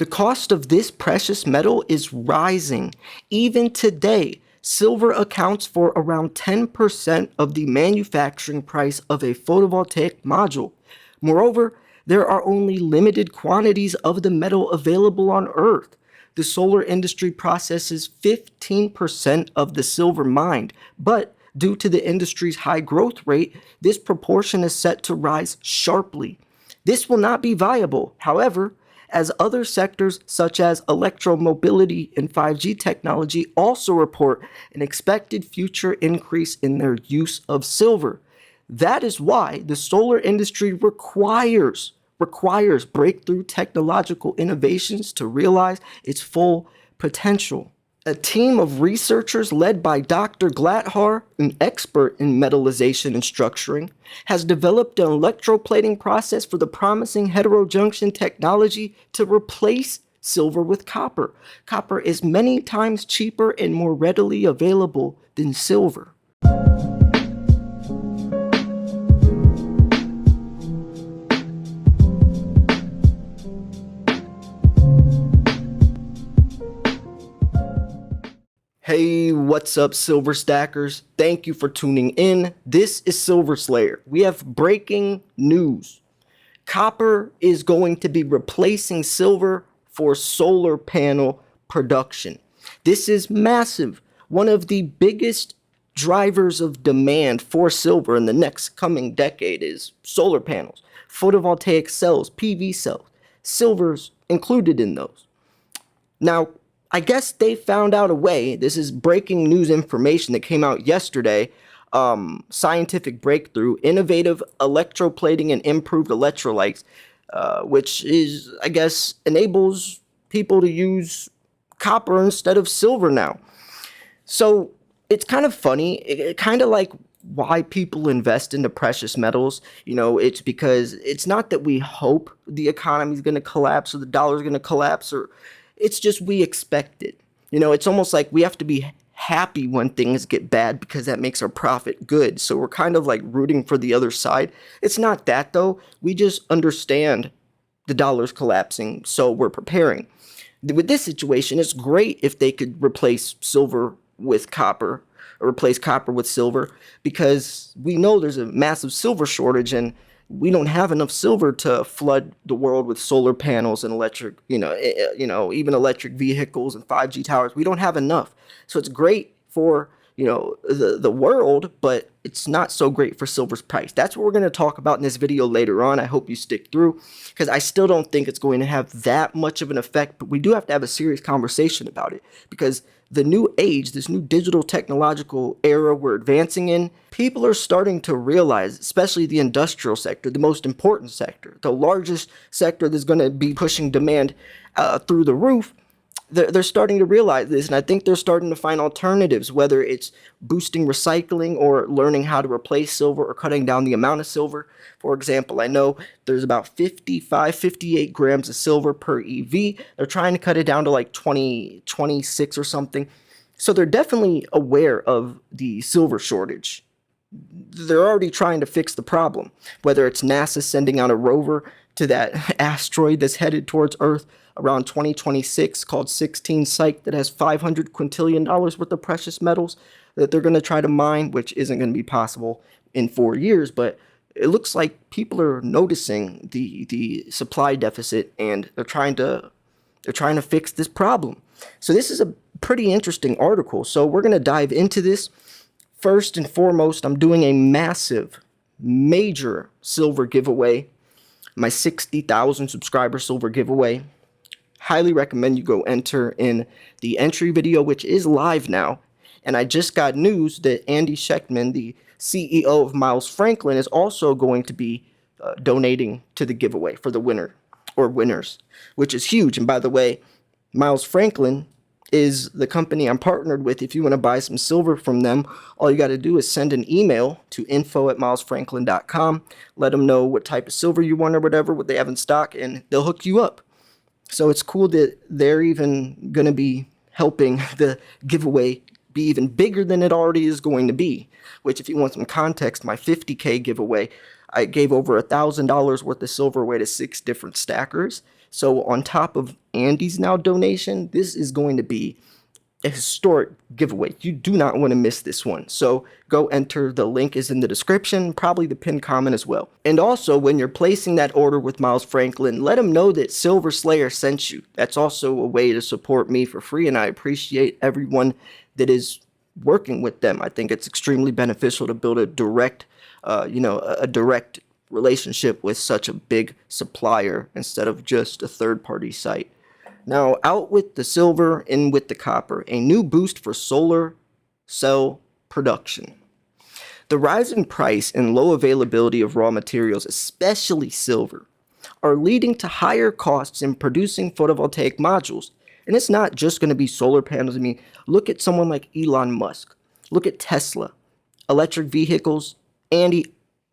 The cost of this precious metal is rising. Even today, silver accounts for around 10% of the manufacturing price of a photovoltaic module. Moreover, there are only limited quantities of the metal available on Earth. The solar industry processes 15% of the silver mined, but due to the industry's high growth rate, this proportion is set to rise sharply. This will not be viable, however, as other sectors such as electromobility and 5G technology also report an expected future increase in their use of silver. That is why the solar industry requires breakthrough technological innovations to realize its full potential. A team of researchers led by Dr. Glathar, an expert in metallization and structuring, has developed an electroplating process for the promising heterojunction technology to replace silver with copper. Copper is many times cheaper and more readily available than silver. Hey, what's up, Silver Stackers? Thank you for tuning in. This is Silver Slayer. We have breaking news. Copper is going to be replacing silver for solar panel production. This is massive. One of the biggest drivers of demand for silver in the next coming decade is solar panels, photovoltaic cells, PV cells. Silver's included in those. Now, I guess they found out a way. This is breaking news information that came out yesterday. Scientific breakthrough, innovative electroplating and improved electrolytes, which is, I guess, enables people to use copper instead of silver now. So it's kind of funny. It kind of like why people invest into precious metals. You know, it's because it's not that we hope the economy is going to collapse or the dollar is going to collapse, or it's just we expect it. You know, it's almost like we have to be happy when things get bad because that makes our profit good. So we're kind of like rooting for the other side. It's not that though. We just understand the dollar's collapsing, so we're preparing. With this situation, it's great if they could replace silver with copper or replace copper with silver, because we know there's a massive silver shortage and we don't have enough silver to flood the world with solar panels and electric, even electric vehicles and 5G towers. We don't have enough. So it's great for, the world, but it's not so great for silver's price. That's what we're going to talk about in this video later on. I hope you stick through, because I still don't think it's going to have that much of an effect, but we do have to have a serious conversation about it, because the new age, this new digital technological era we're advancing in, people are starting to realize, especially the industrial sector, the most important sector, the largest sector that's going to be pushing demand through the roof. They're starting to realize this, and I think they're starting to find alternatives, whether it's boosting recycling or learning how to replace silver or cutting down the amount of silver. For example, I know there's about 58 grams of silver per EV. They're trying to cut it down to like 26 or something. So they're definitely aware of the silver shortage. They're already trying to fix the problem, whether it's NASA sending out a rover to that asteroid that's headed towards Earth around 2026 called 16 Psyche that has $500 quintillion worth of precious metals that they're going to try to mine, which isn't going to be possible in 4 years. But it looks like people are noticing the supply deficit, and they're trying to fix this problem. So this is a pretty interesting article. So we're going to dive into this. First and foremost, I'm doing a major silver giveaway, my 60,000 subscriber silver giveaway. Highly recommend you go enter in the entry video, which is live now. And I just got news that Andy Schechtman, the CEO of Miles Franklin, is also going to be donating to the giveaway for the winner or winners, which is huge. And by the way, Miles Franklin is the company I'm partnered with. If you want to buy some silver from them, all you got to do is send an email to info@milesfranklin.com. Let them know what type of silver you want or whatever, what they have in stock, and they'll hook you up. So it's cool that they're even going to be helping the giveaway be even bigger than it already is going to be, which, if you want some context, my 50K giveaway, I gave over $1,000 worth of silver away to 6 different stackers. So on top of Andy's now donation, this is going to be a historic giveaway. You do not want to miss this one. So go enter. The link is in the description, probably the pinned comment as well. And also, when you're placing that order with Miles Franklin, let him know that Silver Slayer sent you. That's also a way to support me for free, and I appreciate everyone that is working with them. I think it's extremely beneficial to build a direct, a direct relationship with such a big supplier instead of just a third-party site. Now, out with the silver, in with the copper, a new boost for solar cell production. The rising price and low availability of raw materials, especially silver, are leading to higher costs in producing photovoltaic modules. And it's not just going to be solar panels. I mean, look at someone like Elon Musk. Look at Tesla, electric vehicles, and he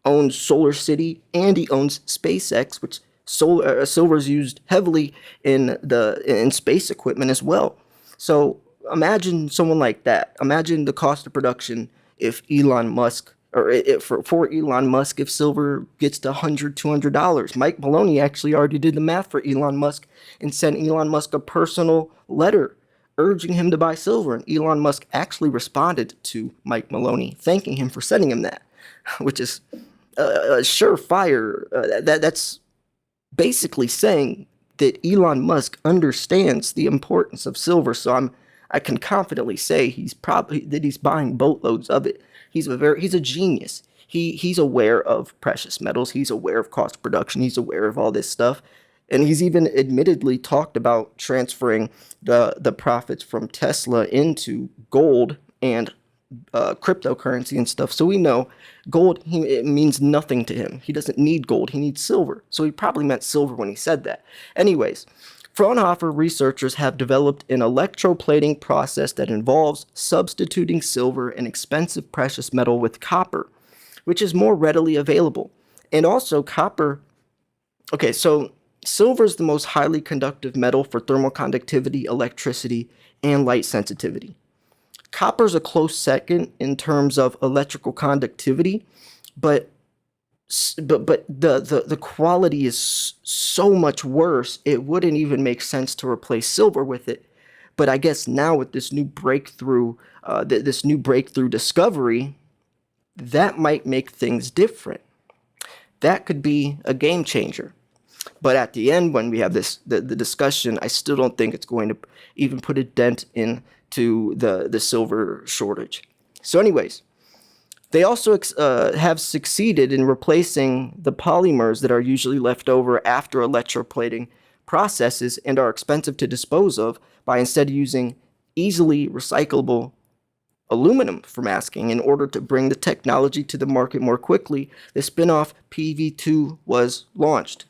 owns Solar City, and he owns SpaceX, which silver is used heavily in space equipment as well. So imagine someone like that. Imagine the cost of production if Elon Musk, or for Elon Musk, if silver gets to $100-$200. Mike Maloney actually already did the math for Elon Musk and sent Elon Musk a personal letter urging him to buy silver. And Elon Musk actually responded to Mike Maloney, thanking him for sending him that, which is a surefire. That's basically saying that Elon Musk understands the importance of silver. So I can confidently say he's buying boatloads of it. He's a genius. He's aware of precious metals. He's aware of cost of production. He's aware of all this stuff. And he's even admittedly talked about transferring the profits from Tesla into gold and cryptocurrency and stuff. So we know gold, it means nothing to him. He doesn't need gold. He needs silver. So he probably meant silver when he said that. Anyways, Fraunhofer researchers have developed an electroplating process that involves substituting silver, an expensive precious metal, with copper, which is more readily available. And also copper, okay, so silver is the most highly conductive metal for thermal conductivity, electricity, and light sensitivity. Copper is a close second in terms of electrical conductivity, but the quality is so much worse, it wouldn't even make sense to replace silver with it. But I guess now with this new breakthrough, discovery, that might make things different. That could be a game changer. But at the end, when we have the discussion, I still don't think it's going to even put a dent into the silver shortage. So anyways, they also have succeeded in replacing the polymers that are usually left over after electroplating processes and are expensive to dispose of by instead using easily recyclable aluminum for masking. In order to bring the technology to the market more quickly, the spin-off PV2 was launched.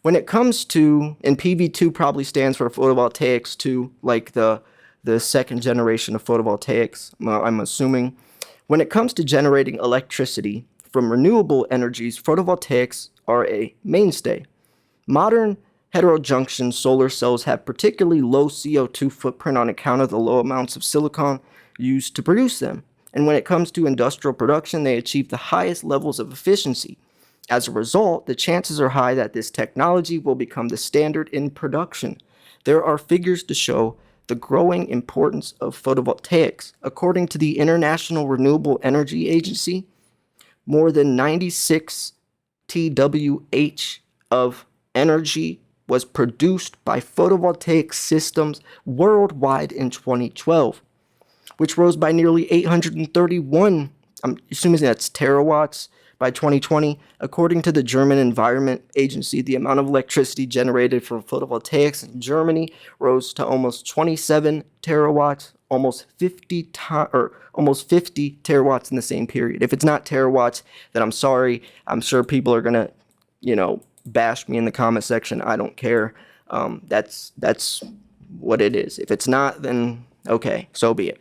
When it comes to, and PV2 probably stands for photovoltaics 2, like the second generation of photovoltaics, I'm assuming. When it comes to generating electricity from renewable energies, photovoltaics are a mainstay. Modern heterojunction solar cells have particularly low CO2 footprint on account of the low amounts of silicon used to produce them. And when it comes to industrial production, they achieve the highest levels of efficiency. As a result, the chances are high that this technology will become the standard in production. There are figures to show the growing importance of photovoltaics. According to the International Renewable Energy Agency, more than 96 TWh of energy was produced by photovoltaic systems worldwide in 2012, which rose by nearly 831, I'm assuming that's terawatts, by 2020. According to the German Environment Agency, the amount of electricity generated from photovoltaics in Germany rose to almost 27 terawatts, almost 50 terawatts in the same period. If it's not terawatts, then I'm sorry. I'm sure people are gonna, bash me in the comment section. I don't care. That's what it is. If it's not, then okay, so be it.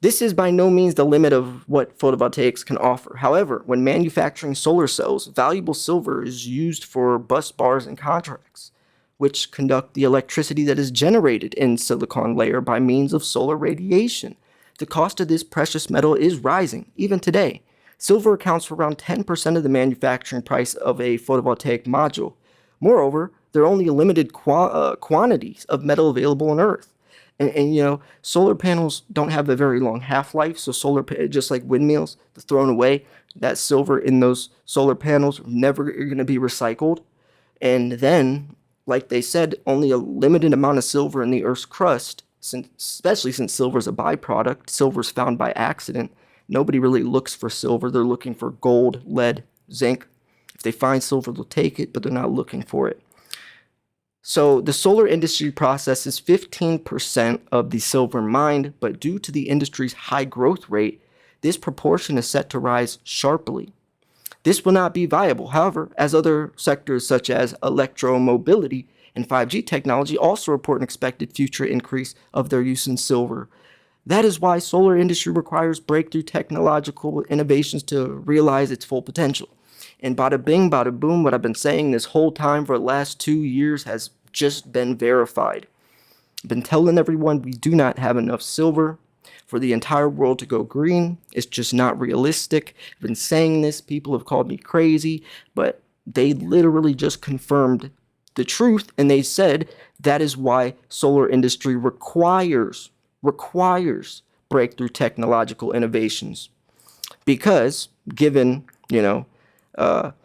This is by no means the limit of what photovoltaics can offer. However, when manufacturing solar cells, valuable silver is used for bus bars and contracts, which conduct the electricity that is generated in silicon layer by means of solar radiation. The cost of this precious metal is rising, even today. Silver accounts for around 10% of the manufacturing price of a photovoltaic module. Moreover, There are only limited quantities of metal available on Earth. And you know, solar panels don't have a very long half-life, so just like windmills, they're thrown away. That silver in those solar panels never going to be recycled. And then, like they said, only a limited amount of silver in the Earth's crust, especially since silver is a byproduct. Silver is found by accident. Nobody really looks for silver. They're looking for gold, lead, zinc. If they find silver, they'll take it, but they're not looking for it. So the solar industry processes 15% of the silver mined, but due to the industry's high growth rate, this proportion is set to rise sharply. This will not be viable, however, as other sectors such as electromobility and 5G technology also report an expected future increase of their use in silver. That is why solar industry requires breakthrough technological innovations to realize its full potential. And bada bing, bada boom, what I've been saying this whole time for the last 2 years has just been verified. I've been telling everyone we do not have enough silver for the entire world to go green. It's just not realistic. I've been saying this. People have called me crazy, but they literally just confirmed the truth, and they said that is why solar industry requires breakthrough technological innovations. Because given, you know,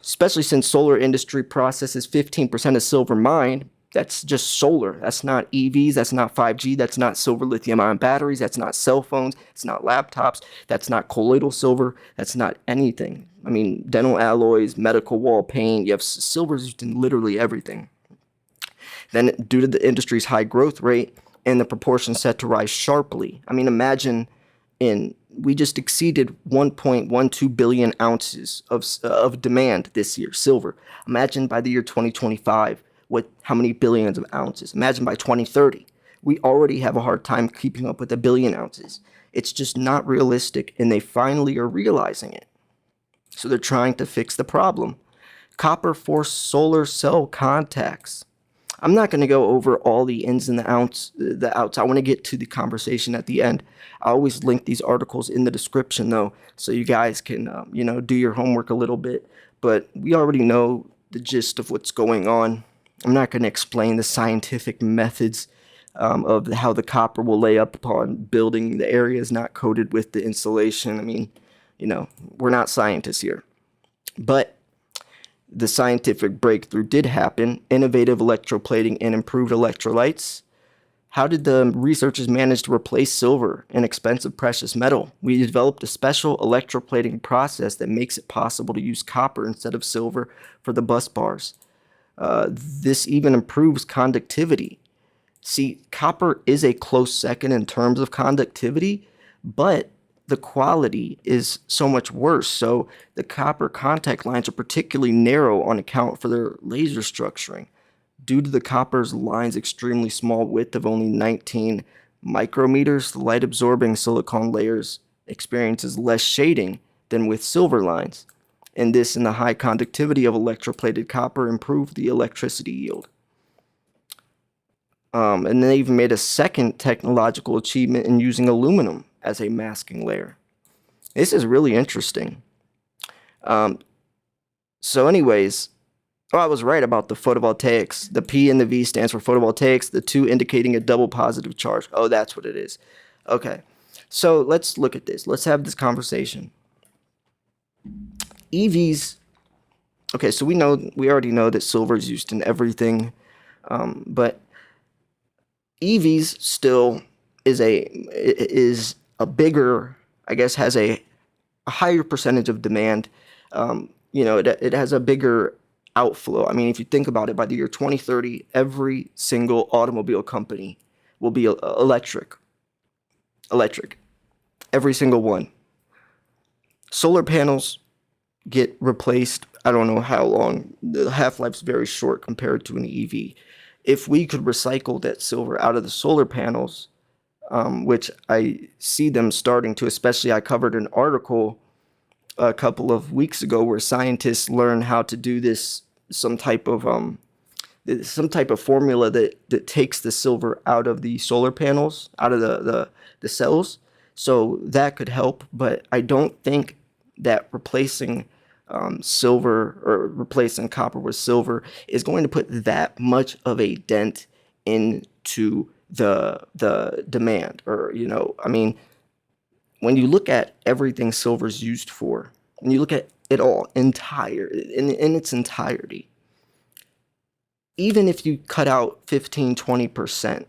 especially since solar industry processes 15% of silver mined, that's just solar. That's not EVs. That's not 5G. That's not silver lithium-ion batteries. That's not cell phones. It's not laptops. That's not colloidal silver. That's not anything. I mean, dental alloys, medical wall paint. You have silver used in literally everything. Then, due to the industry's high growth rate and the proportion set to rise sharply, I mean, imagine we just exceeded 1.12 billion ounces of demand this year, silver. Imagine by the year 2025, how many billions of ounces. Imagine by 2030. We already have a hard time keeping up with 1 billion ounces. It's just not realistic, and they finally are realizing it. So they're trying to fix the problem. Copper for solar cell contacts. I'm not going to go over all the ins and the outs. I want to get to the conversation at the end. I always link these articles in the description, though, so you guys can, do your homework a little bit. But we already know the gist of what's going on. I'm not going to explain the scientific methods of how the copper will lay up upon building the areas not coated with the insulation. I mean, we're not scientists here. But the scientific breakthrough did happen. Innovative electroplating and improved electrolytes. How did the researchers manage to replace silver, an expensive precious metal? We developed a special electroplating process that makes it possible to use copper instead of silver for the bus bars. This even improves conductivity. See, copper is a close second in terms of conductivity, but the quality is so much worse. So the copper contact lines are particularly narrow on account for their laser structuring. Due to the copper's line's extremely small width of only 19 micrometers, the light-absorbing silicon layers experiences less shading than with silver lines. And this and the high conductivity of electroplated copper improved the electricity yield. And they even made a second technological achievement in using aluminum as a masking layer. This is really interesting. So anyways, I was right about the photovoltaics. The P and the V stands for photovoltaics, the two indicating a double positive charge. Oh, that's what it is. Okay, so let's look at this. Let's have this conversation. EVs, okay, so we already know that silver is used in everything, but EVs still is a bigger, I guess, has a higher percentage of demand. It has a bigger outflow. I mean, if you think about it, by the year 2030, every single automobile company will be electric. Every single one. Solar panels get replaced, I don't know how long. The half-life's very short compared to an EV. If we could recycle that silver out of the solar panels, which I see them starting to, especially I covered an article a couple of weeks ago where scientists learn how to do this, some type of formula that takes the silver out of the solar panels, out of the cells. So that could help, but I don't think that replacing silver, or replacing copper with silver, is going to put that much of a dent into the demand. Or, I mean, when you look at everything silver's used for, when you look at it all in its entirety, even if you cut out 15-20%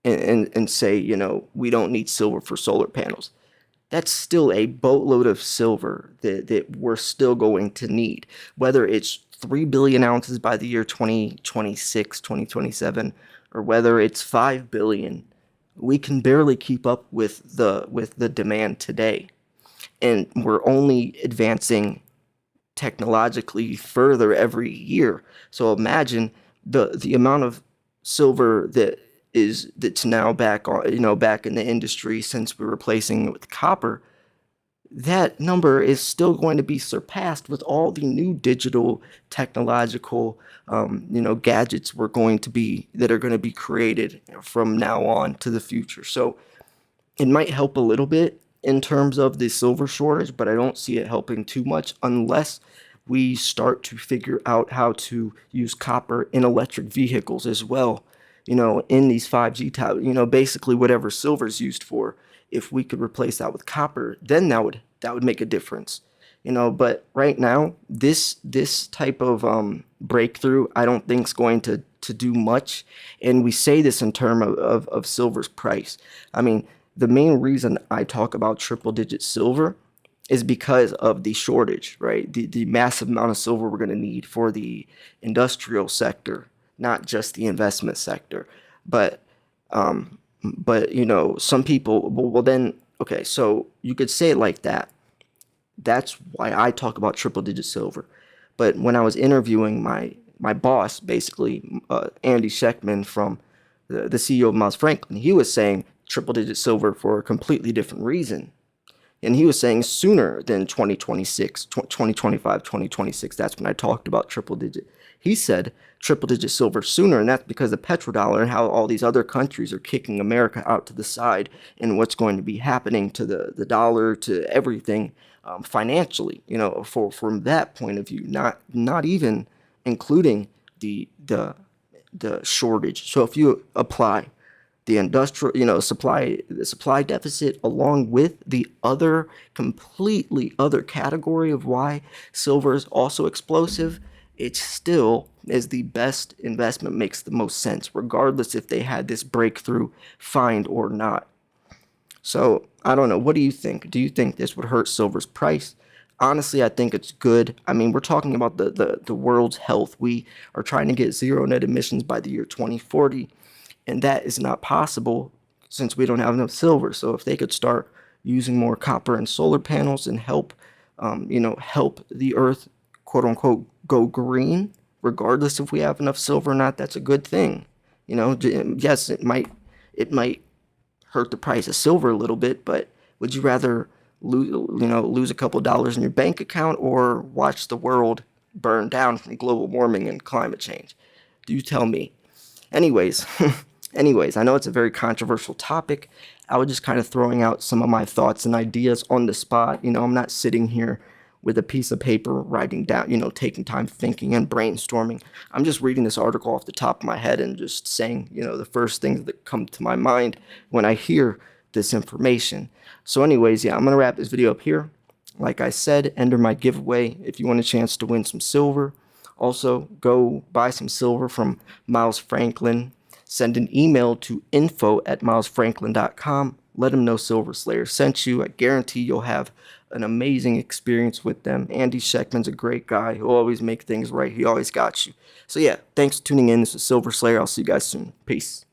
and say, we don't need silver for solar panels, that's still a boatload of silver that we're still going to need, whether it's 3 billion ounces by the year 2026, 2027, or whether it's 5 billion. We can barely keep up with the demand today, and we're only advancing technologically further every year. So imagine the amount of silver that's now back on, back in the industry, since we're replacing it with copper. That number is still going to be surpassed with all the new digital technological gadgets that are going to be created from now on to the future. So it might help a little bit in terms of the silver shortage, but I don't see it helping too much unless we start to figure out how to use copper in electric vehicles as well. In these 5G towers, basically whatever silver is used for, if we could replace that with copper, then that would make a difference. But right now, this type of breakthrough, I don't think is going to do much. And we say this in terms of silver's price. I mean, the main reason I talk about triple digit silver is because of the shortage, right? The massive amount of silver we're going to need for the industrial sector, not just the investment sector. But some people, well then, okay, so you could say it like that. That's why I talk about triple digit silver. But when I was interviewing my boss, basically, Andy Scheckman, from the CEO of Miles Franklin, he was saying triple digit silver for a completely different reason. And he was saying sooner than 2026, 2025, 2026. That's when I talked about triple digit. He said triple digit silver sooner, and that's because of petrodollar and how all these other countries are kicking America out to the side, and what's going to be happening to the dollar, to everything financially. From that point of view, not even including the shortage. So if you apply the industrial, the supply deficit, along with the other completely other category of why silver is also explosive, it still is the best investment, makes the most sense, regardless if they had this breakthrough find or not. So I don't know. What do you think? Do you think this would hurt silver's price? Honestly, I think it's good. I mean, we're talking about the world's health. We are trying to get zero net emissions by the year 2040, and that is not possible since we don't have enough silver. So if they could start using more copper and solar panels and help the earth, quote unquote, go green, regardless if we have enough silver or not, that's a good thing. Yes, it might hurt the price of silver a little bit, but would you rather lose a couple of dollars in your bank account, or watch the world burn down from global warming and climate change? Do you tell me? Anyways, I know it's a very controversial topic. I was just kind of throwing out some of my thoughts and ideas on the spot. I'm not sitting here with a piece of paper writing down, taking time thinking and brainstorming. I'm just reading this article off the top of my head and just saying, the first things that come to my mind when I hear this information. So anyways, yeah, I'm going to wrap this video up here. Like I said, enter my giveaway if you want a chance to win some silver. Also, go buy some silver from Miles Franklin. Send an email to info@milesfranklin.com. Let them know Silver Slayer sent you. I guarantee you'll have an amazing experience with them. Andy Scheckman's a great guy. He'll always make things right. He always got you. So yeah, thanks for tuning in. This is Silver Slayer. I'll see you guys soon. Peace.